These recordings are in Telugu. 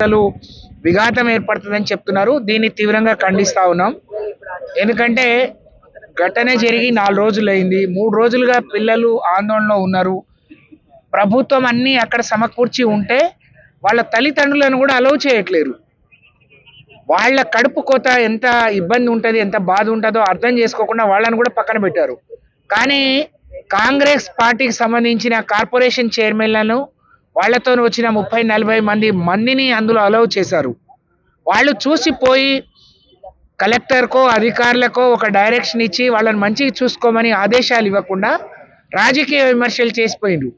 అసలు విఘాతం ఏర్పడుతుందని చెప్తున్నారు. దీన్ని తీవ్రంగా ఖండిస్తా ఉన్నాం. ఎందుకంటే ఘటన జరిగి 4 రోజులైంది. 3 రోజులుగా పిల్లలు ఆందోళనలో ఉన్నారు. ప్రభుత్వం అన్ని అక్కడ సమకూర్చి ఉంటే వాళ్ళ తల్లిదండ్రులను కూడా అలౌ చేయట్లేరు. వాళ్ళ కడుపు కోత ఎంత ఇబ్బంది ఉంటుంది, ఎంత బాధ ఉంటుందో అర్థం చేసుకోకుండా వాళ్ళని కూడా పక్కన పెట్టారు. కానీ కాంగ్రెస్ పార్టీకి సంబంధించిన కార్పొరేషన్ చైర్మన్లను వాళ్ళతో వచ్చిన 30-40 మందిని అందులో అలౌ చేశారు. వాళ్ళు చూసిపోయి కలెక్టర్కో అధికారులకో ఒక డైరెక్షన్ ఇచ్చి వాళ్ళని మంచిగా చూసుకోమని ఆదేశాలు ఇవ్వకుండా రాజకీయ విమర్శలు చేసిపోయిండ్రు.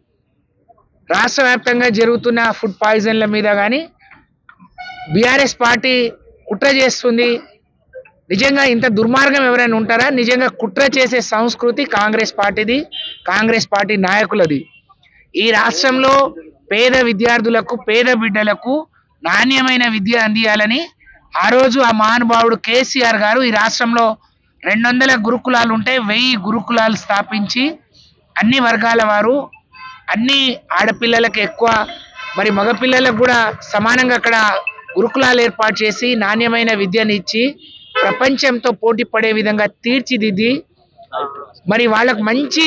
రాష్ట్ర వ్యాప్తంగా జరుగుతున్న ఫుడ్ పాయిజన్ల మీద కానీ బీఆర్ఎస్ పార్టీ కుట్ర చేస్తుంది. నిజంగా ఇంత దుర్మార్గం ఎవరైనా ఉంటారా? నిజంగా కుట్ర చేసే సంస్కృతి కాంగ్రెస్ పార్టీది, కాంగ్రెస్ పార్టీ నాయకులది. ఈ రాష్ట్రంలో పేద విద్యార్థులకు, పేద బిడ్డలకు నాణ్యమైన విద్య అందియాలని ఆ రోజు ఆ మహానుభావుడు కేసీఆర్ గారు ఈ రాష్ట్రంలో 200 గురుకులాలు ఉంటే 1000 గురుకులాలు స్థాపించి అన్ని వర్గాల వారు, అన్ని ఆడపిల్లలకు ఎక్కువ, మరి మగపిల్లలకు కూడా సమానంగా అక్కడ గురుకులాలు ఏర్పాటు చేసి నాణ్యమైన విద్యను ఇచ్చి ప్రపంచంతో పోటీ పడే విధంగా తీర్చిదిద్ది మరి వాళ్ళకు మంచి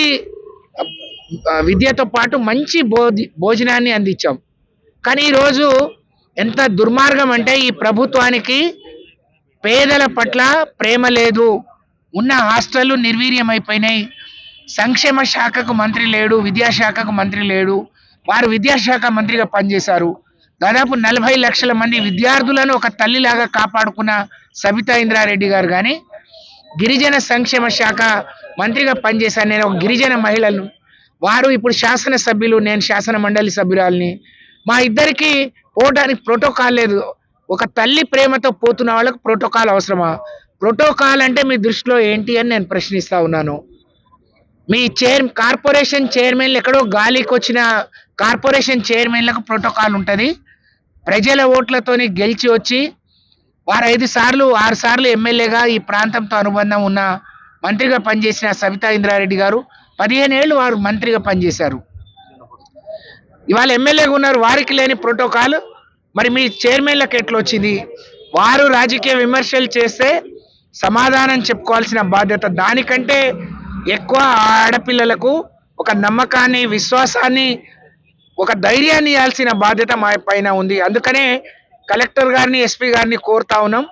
విద్యతో పాటు మంచి భోజనాన్ని అందించాం. కానీ ఈరోజు ఎంత దుర్మార్గం అంటే ఈ ప్రభుత్వానికి పేదల పట్ల ప్రేమ లేదు. ఉన్న హాస్టళ్లు నిర్వీర్యమైపోయినాయి. సంక్షేమ శాఖకు మంత్రి లేడు, విద్యాశాఖకు మంత్రి లేడు. వారు విద్యాశాఖ మంత్రిగా పనిచేశారు. దాదాపు 40 లక్షల మంది విద్యార్థులను ఒక తల్లిలాగా కాపాడుకున్న సబితా ఇంద్రారెడ్డి గారు కానీ గిరిజన సంక్షేమ శాఖ మంత్రిగా పనిచేశాను. నేను ఒక గిరిజన మహిళను, వారు ఇప్పుడు శాసనసభ్యులు, నేను శాసన మండలి సభ్యురాలిని. మా ఇద్దరికి పోవడానికి ప్రోటోకాల్ లేదు. ఒక తల్లి ప్రేమతో పోతున్న వాళ్ళకు ప్రోటోకాల్ అవసరమా? ప్రోటోకాల్ అంటే మీ దృష్టిలో ఏంటి అని నేను ప్రశ్నిస్తా ఉన్నాను. మీ కార్పొరేషన్ చైర్మన్లు ఎక్కడో గాలికి వచ్చిన కార్పొరేషన్ చైర్మన్లకు ప్రోటోకాల్ ఉంటుంది. ప్రజల ఓట్లతోని గెలిచి వచ్చి వారు 5 సార్లు 6 సార్లు ఎమ్మెల్యేగా ఈ ప్రాంతంతో అనుబంధం ఉన్న మంత్రిగా పనిచేసిన సబితా ఇంద్రారెడ్డి గారు 15 ఏళ్ళు వారు మంత్రిగా పనిచేశారు. ఇవాళ ఎమ్మెల్యేగా ఉన్నారు, వారికి లేని ప్రోటోకాల్ మరి మీ చైర్మన్లకు ఎట్లా వచ్చింది? వారు రాజకీయ విమర్శలు చేస్తే సమాధానం చెప్పుకోవాల్సిన బాధ్యత, దానికంటే ఎక్కువ ఆడపిల్లలకు ఒక నమ్మకాన్ని, విశ్వాసాన్ని, ఒక ధైర్యాన్ని ఇవ్వాల్సిన బాధ్యత మా పైన ఉంది. అందుకనే కలెక్టర్ గారిని, ఎస్పీ గారిని కోరుతా ఉన్నాం.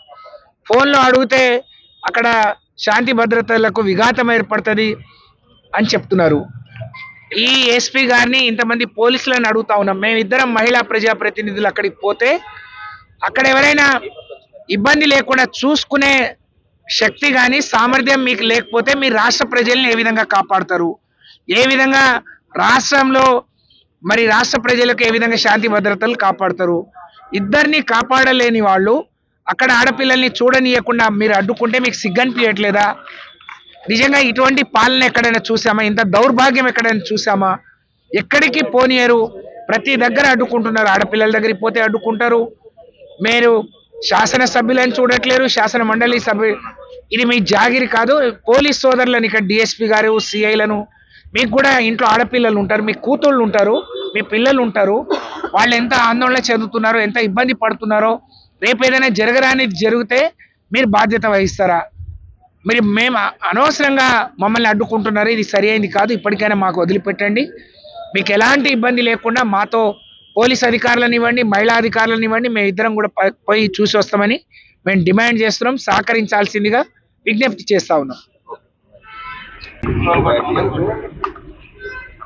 ఫోన్లో అడిగితే అక్కడ శాంతి భద్రతలకు విఘాతం ఏర్పడుతుంది అని చెప్తున్నారు. ఈ ఎస్పీ గారిని, ఇంతమంది పోలీసులను అడుగుతా ఉన్నాం. మేమిద్దరం మహిళా ప్రజాప్రతినిధులు అక్కడికి పోతే అక్కడ ఎవరైనా ఇబ్బంది లేకుండా చూసుకునే శక్తి కానీ సామర్థ్యం మీకు లేకపోతే మీరు రాష్ట్ర ప్రజల్ని ఏ విధంగా కాపాడతారు? ఏ విధంగా రాష్ట్రంలో మరి రాష్ట్ర ప్రజలకు ఏ విధంగా శాంతి భద్రతలు కాపాడతారు? ఇద్దరిని కాపాడలేని వాళ్ళు అక్కడ ఆడపిల్లల్ని చూడనీయకుండా మీరు అడ్డుకుంటే మీకు సిగ్గనిపించట్లేదా? నిజంగా ఇటువంటి పాలన ఎక్కడైనా చూసామా? ఇంత దౌర్భాగ్యం ఎక్కడైనా చూసామా? ఎక్కడికి పోనీయరు, ప్రతి దగ్గర అడ్డుకుంటున్నారు. ఆడపిల్లల దగ్గరికి పోతే అడ్డుకుంటారు. మీరు శాసనసభ్యులను చూడట్లేరు, శాసన మండలి సభ్యు. ఇది మీ జాగిరి కాదు. పోలీస్ సోదరులను, ఇక్కడ డిఎస్పీ గారు, సిఐలను, మీకు కూడా ఇంట్లో ఆడపిల్లలు ఉంటారు, మీ కూతుళ్ళు ఉంటారు, మీ పిల్లలు ఉంటారు. వాళ్ళు ఎంత ఆందోళన చెందుతున్నారో, ఎంత ఇబ్బంది పడుతున్నారో, రేపు ఏదైనా జరగరానిది జరిగితే మీరు బాధ్యత వహిస్తారా? మేము అనవసరంగా మమ్మల్ని అడ్డుకుంటున్నారు, ఇది సరి అయింది కాదు. ఇప్పటికైనా మాకు వదిలిపెట్టండి. మీకు ఎలాంటి ఇబ్బంది లేకుండా మాతో పోలీస్ అధికారులను ఇవ్వండి, మహిళా అధికారులను ఇవ్వండి, మేము ఇద్దరం కూడా పోయి చూసి వస్తామని మేము డిమాండ్ చేస్తున్నాం. సహకరించాల్సిందిగా విజ్ఞప్తి చేస్తా ఉన్నాం.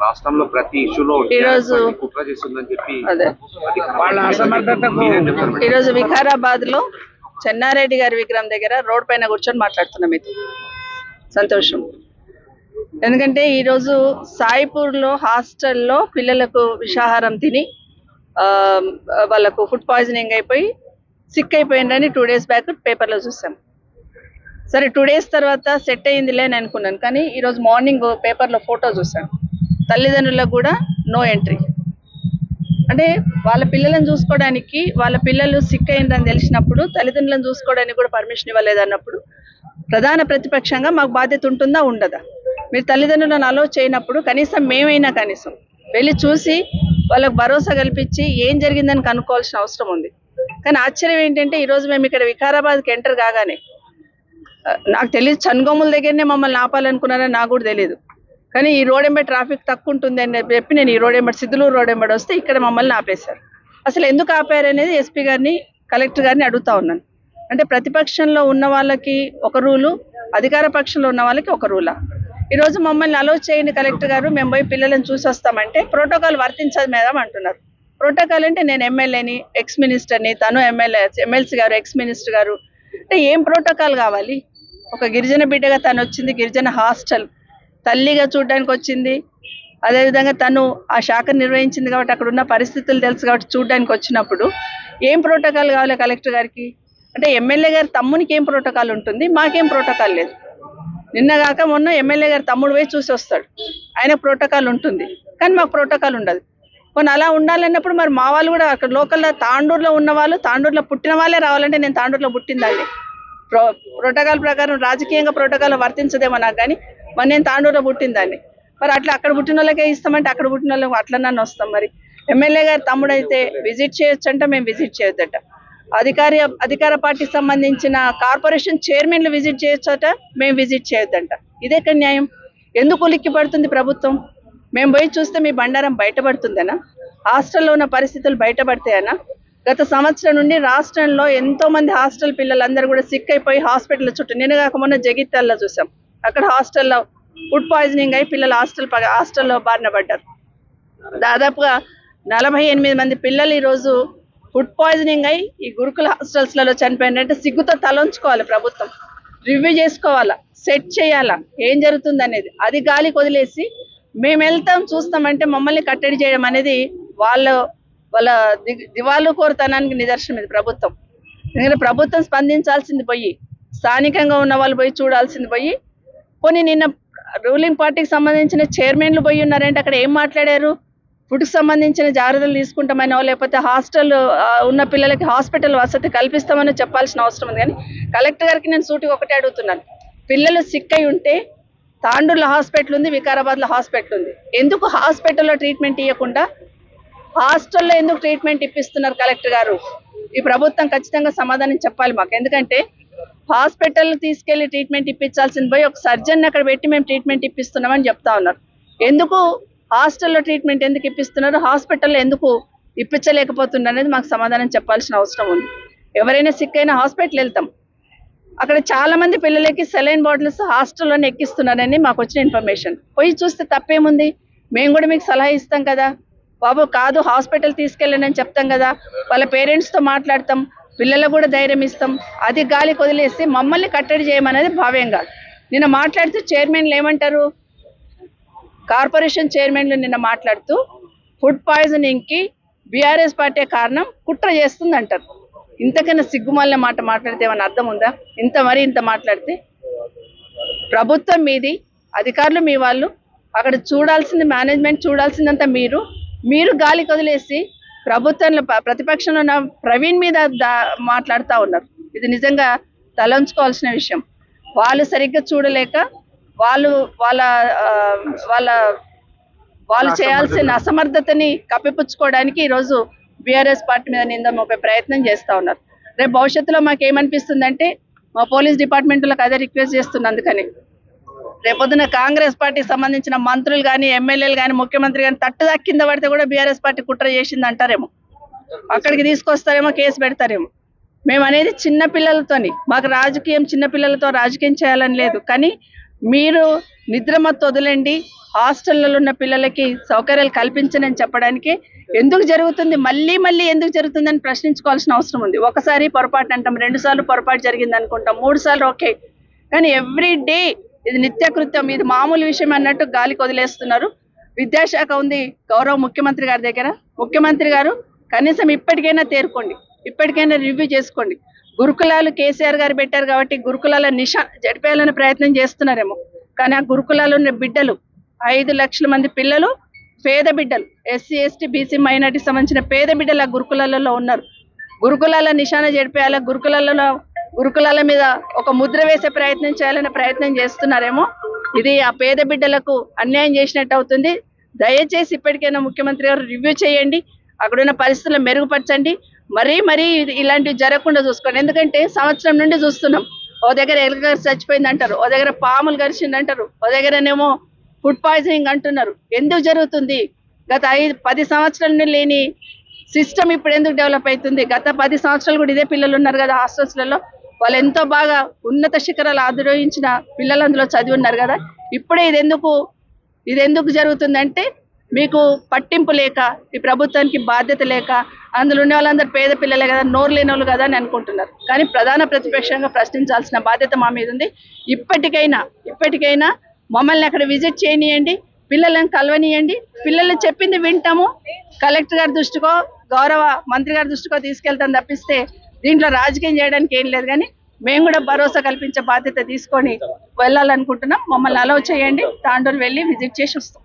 రాష్ట్రంలో ప్రతి ఇష్యూలో కుట్ర చేస్తుందని చెప్పి వాళ్ళ అసమర్థతకు ఈరోజు వికారాబాద్ లో చెన్నారెడ్డి గారి విగ్రహం దగ్గర రోడ్ పైన కూర్చొని మాట్లాడుతున్నాం. ఇది సంతోషం. ఎందుకంటే ఈరోజు సాయిపూర్లో హాస్టల్లో పిల్లలకు విషాహారం తిని వాళ్ళకు ఫుడ్ పాయిజనింగ్ అయిపోయి సిక్ అయిపోయిందని 2 days బ్యాక్ పేపర్లో చూసాం. సరే 2 days తర్వాత సెట్ అయ్యిందిలే అని అనుకున్నాను. కానీ ఈరోజు మార్నింగ్ పేపర్లో ఫోటో చూసాను. తల్లిదండ్రులకు కూడా నో ఎంట్రీ. అంటే వాళ్ళ పిల్లలను చూసుకోవడానికి, వాళ్ళ పిల్లలు సిక్ అయిందని తెలిసినప్పుడు తల్లిదండ్రులను చూసుకోవడానికి కూడా పర్మిషన్ ఇవ్వలేదన్నప్పుడు ప్రధాన ప్రతిపక్షంగా మాకు బాధ్యత ఉంటుందా, ఉండదా? మీరు తల్లిదండ్రులను అలో చేయనప్పుడు కనీసం మేమైనా కనీసం వెళ్ళి చూసి వాళ్ళకు భరోసా కల్పించి ఏం జరిగిందని కనుక్కోవాల్సిన అవసరం ఉంది. కానీ ఆశ్చర్యం ఏంటంటే ఈరోజు మేము ఇక్కడ వికారాబాద్కి ఎంటర్ కాగానే నాకు తెలియదు చన్గోముల దగ్గరనే మమ్మల్ని ఆపాలనుకున్నారని నాకు కూడా తెలియదు. కానీ ఈ రోడ్ ఎంబడి ట్రాఫిక్ తక్కువ ఉంటుంది అని చెప్పి నేను ఈ రోడ్ ఎంబడి సిద్ధులూరు రోడ్ ఎంబడి వస్తే ఇక్కడ మమ్మల్ని ఆపేశారు. అసలు ఎందుకు ఆపారు అనేది ఎస్పీ గారిని కలెక్టర్ గారిని అడుగుతా ఉన్నాను. అంటే ప్రతిపక్షంలో ఉన్న వాళ్ళకి ఒక రూలు, అధికార పక్షంలో ఉన్న వాళ్ళకి ఒక రూలా? ఈరోజు మమ్మల్ని అలౌ చేయండి కలెక్టర్ గారు, మేము పోయి పిల్లలను చూసి వస్తామంటే ప్రోటోకాల్ వర్తించదు మేడం అంటున్నారు. ప్రోటోకాల్ అంటే నేను ఎమ్మెల్యేని, ఎక్స్ మినిస్టర్ని, తను ఎమ్మెల్సీ గారు, ఎక్స్ మినిస్టర్ గారు, అంటే ఏం ప్రోటోకాల్ కావాలి? ఒక గిరిజన బిడ్డగా తను వచ్చింది, గిరిజన హాస్టల్ తల్లిగా చూడడానికి వచ్చింది, అదేవిధంగా తను ఆ శాఖ నిర్వహించింది కాబట్టి అక్కడ ఉన్న పరిస్థితులు తెలుసు కాబట్టి చూడడానికి వచ్చినప్పుడు ఏం ప్రోటోకాల్ కావాలి కలెక్టర్ గారికి? అంటే ఎమ్మెల్యే గారి తమ్మునికి ఏం ప్రోటోకాల్ ఉంటుంది, మాకేం ప్రోటోకాల్ లేదు. నిన్నగాక మొన్న ఎమ్మెల్యే గారి తమ్ముడు పోయి చూసి వస్తాడు, ఆయన ప్రోటోకాల్ ఉంటుంది, కానీ మాకు ప్రోటోకాల్ ఉండదు. కొన్ని అలా ఉండాలన్నప్పుడు మరి మా వాళ్ళు కూడా అక్కడ లోకల్లో తాండూరులో ఉన్న వాళ్ళు, తాండూరులో పుట్టిన వాళ్ళే రావాలంటే నేను తాండూరులో పుట్టిందండి. ప్రోటోకాల్ ప్రకారం రాజకీయంగా ప్రోటోకాల్ వర్తించదేమో నాకు, కానీ మరి నేను తాండూరులో పుట్టిందాన్ని. మరి అట్లా అక్కడ పుట్టిన వాళ్ళకే ఇస్తామంటే అక్కడ పుట్టిన వాళ్ళకి అట్లన్నా వస్తాం. మరి ఎమ్మెల్యే గారి తమ్ముడు అయితే విజిట్ చేయొచ్చంట, మేము విజిట్ చేయొద్దట. అధికార పార్టీకి సంబంధించిన కార్పొరేషన్ చైర్మన్లు విజిట్ చేయొచ్చట, మేము విజిట్ చేయొద్దంట. ఇదేక్కడ న్యాయం? ఎందుకు ఉలిక్కి పడుతుంది ప్రభుత్వం? మేము పోయి చూస్తే మీ బండారం బయటపడుతుందనా? హాస్టల్లో ఉన్న పరిస్థితులు బయటపడతాయనా? గత సంవత్సరం నుండి రాష్ట్రంలో ఎంతో మంది హాస్టల్ పిల్లలందరూ కూడా సిక్ అయిపోయి హాస్పిటల్ చుట్టూ, నేను కాక మొన్న జగిత్యాలలో చూసాం, అక్కడ హాస్టల్లో ఫుడ్ పాయిజనింగ్ అయి పిల్లలు హాస్టల్లో బారిన పడ్డారు. దాదాపుగా 48 మంది పిల్లలు ఈరోజు ఫుడ్ పాయిజనింగ్ అయి ఈ గురుకుల హాస్టల్స్లలో చనిపోయినంటే సిగ్గుతో తలంచుకోవాలి ప్రభుత్వం. రివ్యూ చేసుకోవాలా, సెట్ చేయాలా ఏం జరుగుతుంది అనేది. అది గాలికి వదిలేసి మేము వెళ్తాం చూస్తామంటే మమ్మల్ని కట్టడి చేయడం అనేది వాళ్ళ దివాళు కోరుతనానికి నిదర్శనం ఇది ప్రభుత్వం. ఎందుకంటే ప్రభుత్వం స్పందించాల్సింది పోయి స్థానికంగా ఉన్న వాళ్ళు పోయి చూడాల్సింది పోయి, పోనీ నిన్న రూలింగ్ పార్టీకి సంబంధించిన చైర్మన్లు పోయి ఉన్నారంటే అక్కడ ఏం మాట్లాడారు? ఫుడ్కి సంబంధించిన జాగ్రత్తలు తీసుకుంటామనో లేకపోతే హాస్టల్ ఉన్న పిల్లలకి హాస్పిటల్ వసతి కల్పిస్తామనో చెప్పాల్సిన అవసరం ఉంది. కానీ కలెక్టర్ గారికి నేను సూటిగా ఒకటే అడుగుతున్నాను, పిల్లలు సిక్ అయి ఉంటే తాండూరులో హాస్పిటల్ ఉంది, వికారాబాద్లో హాస్పిటల్ ఉంది, ఎందుకు హాస్పిటల్లో ట్రీట్మెంట్ ఇవ్వకుండా హాస్టల్లో ఎందుకు ట్రీట్మెంట్ ఇప్పిస్తున్నారు కలెక్టర్ గారు? ఈ ప్రభుత్వం ఖచ్చితంగా సమాధానం చెప్పాలి మాకు. ఎందుకంటే హాస్పిటల్ తీసుకెళ్లి ట్రీట్మెంట్ ఇప్పించాల్సింది పోయి ఒక సర్జన్ అక్కడ పెట్టి మేము ట్రీట్మెంట్ ఇప్పిస్తున్నామని చెప్తా ఉన్నారు. ఎందుకు హాస్టల్లో ట్రీట్మెంట్ ఎందుకు ఇప్పిస్తున్నారు, హాస్పిటల్లో ఎందుకు ఇప్పించలేకపోతున్నారు అనేది మాకు సమాధానం చెప్పాల్సిన అవసరం ఉంది. ఎవరైనా సిక్ అయినా హాస్పిటల్ వెళ్తాం, అక్కడ చాలా మంది పిల్లలకి సెలైన్ బాటిల్స్ హాస్టల్లోనే ఎక్కిస్తున్నారని మాకు వచ్చిన ఇన్ఫర్మేషన్. పోయి చూస్తే తప్పేముంది? మేము కూడా మీకు సలహా ఇస్తాం కదా బాబు, కాదు హాస్పిటల్ తీసుకెళ్ళండి అని చెప్తాం కదా, వాళ్ళ పేరెంట్స్తో మాట్లాడతాం, పిల్లలకు కూడా ధైర్యం ఇస్తాం. అది గాలికి వదిలేసి మమ్మల్ని కట్టడి చేయమనేది భావ్యం కాదు. నిన్న మాట్లాడుతూ చైర్మన్లు ఏమంటారు, కార్పొరేషన్ చైర్మన్లు నిన్న మాట్లాడుతూ ఫుడ్ పాయిజనింగ్కి బీఆర్ఎస్ పార్టీ కారణం, కుట్ర చేస్తుంది అంటారు. ఇంతకన్నా సిగ్గుమాలిన మాట మాట్లాడితే ఏమైనా అర్థం ఉందా? ఇంత మాట్లాడితే ప్రభుత్వం మీది, అధికారులు మీ వాళ్ళు, అక్కడ చూడాల్సింది మేనేజ్మెంట్, చూడాల్సిందంతా మీరు గాలికి వదిలేసి ప్రభుత్వంలో ప్రతిపక్షంలో ఉన్న ప్రవీణ్ మీద మాట్లాడుతూ ఉన్నారు. ఇది నిజంగా తలంచుకోవాల్సిన విషయం. వాళ్ళు సరిగ్గా చూడలేక వాళ్ళు చేయాల్సిన అసమర్థతని కప్పిపుచ్చుకోవడానికి ఈరోజు బీఆర్ఎస్ పార్టీ మీద నింద మోపే ప్రయత్నం చేస్తూ ఉన్నారు. రేపు భవిష్యత్తులో మాకేమనిపిస్తుందంటే మా పోలీస్ డిపార్ట్మెంట్లకు అదే రిక్వెస్ట్ చేస్తున్నా. అందుకని రేపొద్దున కాంగ్రెస్ పార్టీకి సంబంధించిన మంత్రులు కానీ, ఎమ్మెల్యేలు కానీ, ముఖ్యమంత్రి కానీ తట్టుదా కింద పడితే కూడా బీఆర్ఎస్ పార్టీ కుట్ర చేసింది అంటారేమో, అక్కడికి తీసుకొస్తారేమో, కేసు పెడతారేమో. మేము అనేది చిన్న పిల్లలతోని, మాకు రాజకీయం చిన్నపిల్లలతో రాజకీయం చేయాలని లేదు. కానీ మీరు నిద్రమత్తు వదిలేండి, హాస్టళ్లలో ఉన్న పిల్లలకి సౌకర్యాలు కల్పించనని చెప్పడానికి ఎందుకు జరుగుతుంది, మళ్ళీ ఎందుకు జరుగుతుందని ప్రశ్నించుకోవాల్సిన అవసరం ఉంది. ఒకసారి పొరపాటు అంటాం, 2 సార్లు పొరపాటు జరిగింది అనుకుంటాం, 3 సార్లు ఓకే, కానీ ఎవ్రీ డే ఇది నిత్యకృత్యం, ఇది మామూలు విషయం అన్నట్టు గాలికి వదిలేస్తున్నారు. విద్యాశాఖ ఉంది గౌరవ ముఖ్యమంత్రి గారి దగ్గర. ముఖ్యమంత్రి గారు కనీసం ఇప్పటికైనా తేరుకోండి, ఇప్పటికైనా రివ్యూ చేసుకోండి. గురుకులాలు కేసీఆర్ గారు పెట్టారు కాబట్టి గురుకులాల జడిపేయాలని ప్రయత్నం చేస్తున్నారేమో, కానీ ఆ గురుకులాలు ఉన్న బిడ్డలు 5 లక్షల మంది పిల్లలు, పేద బిడ్డలు, ఎస్సీ ఎస్టీ బీసీ మైనార్టీకి సంబంధించిన పేద బిడ్డలు ఆ గురుకులాలలో ఉన్నారు. గురుకులాల నిశాన జడిపేయాల, గురుకులాల మీద ఒక ముద్ర వేసే ప్రయత్నం చేయాలనే ప్రయత్నం చేస్తున్నారేమో. ఇది ఆ పేద బిడ్డలకు అన్యాయం చేసినట్టు అవుతుంది. దయచేసి ఇప్పటికైనా ముఖ్యమంత్రి గారు రివ్యూ చేయండి, అక్కడున్న పరిస్థితులను మెరుగుపరచండి. మరీ ఇలాంటివి జరగకుండా చూసుకోండి. ఎందుకంటే సంవత్సరం నుండి చూస్తున్నాం. ఓ దగ్గర ఎలుక చచ్చిపోయింది అంటారు, ఓ దగ్గర పాములు గరిచింది అంటారు, ఓ దగ్గరనేమో ఫుడ్ పాయిజనింగ్ అంటున్నారు. ఎందుకు జరుగుతుంది? గత 10 సంవత్సరాల నుండి లేని సిస్టమ్ ఇప్పుడు ఎందుకు డెవలప్ అవుతుంది? గత 10 సంవత్సరాలు కూడా ఇదే పిల్లలు ఉన్నారు కదా హాస్టల్స్లలో, వాళ్ళు ఎంతో బాగా ఉన్నత శిఖరాలు ఆధిరోహించిన పిల్లలు అందులో చదివి ఉన్నారు కదా. ఇప్పుడే ఇది ఎందుకు జరుగుతుందంటే మీకు పట్టింపు లేక, ఈ ప్రభుత్వానికి బాధ్యత లేక, అందులో ఉన్న వాళ్ళందరూ పేద పిల్లలే కదా, నోరు లేని వాళ్ళు కదా అని అనుకుంటున్నారు. కానీ ప్రధాన ప్రతిపక్షంగా ప్రశ్నించాల్సిన బాధ్యత మా మీద ఉంది. ఇప్పటికైనా మమ్మల్ని అక్కడ విజిట్ చేయనియండి, పిల్లలను కలవనియండి, పిల్లలు చెప్పింది వింటాము, కలెక్టర్ గారి దృష్టికో గౌరవ మంత్రి గారి దృష్టికో తీసుకెళ్తాం తప్పిస్తే దీంట్లో రాజకీయం చేయడానికి ఏం లేదు. కానీ మేము కూడా భరోసా కల్పించే బాధ్యత తీసుకొని వెళ్ళాలనుకుంటున్నాం. మమ్మల్ని అలౌ చేయండి, తాండూరు వెళ్ళి విజిట్ చేసి వస్తాం.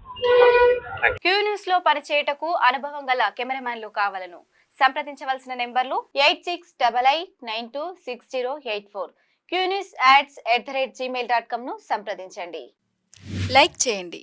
క్యూ న్యూస్ లో పరిచయటకు అనుభవం గల కెమెరామ్యాన్లు కావాలను సంప్రదించవలసిన నెంబర్లు 8688926084. qnewsads@gmail.com ను సంప్రదించండి. లైక్ చేయండి,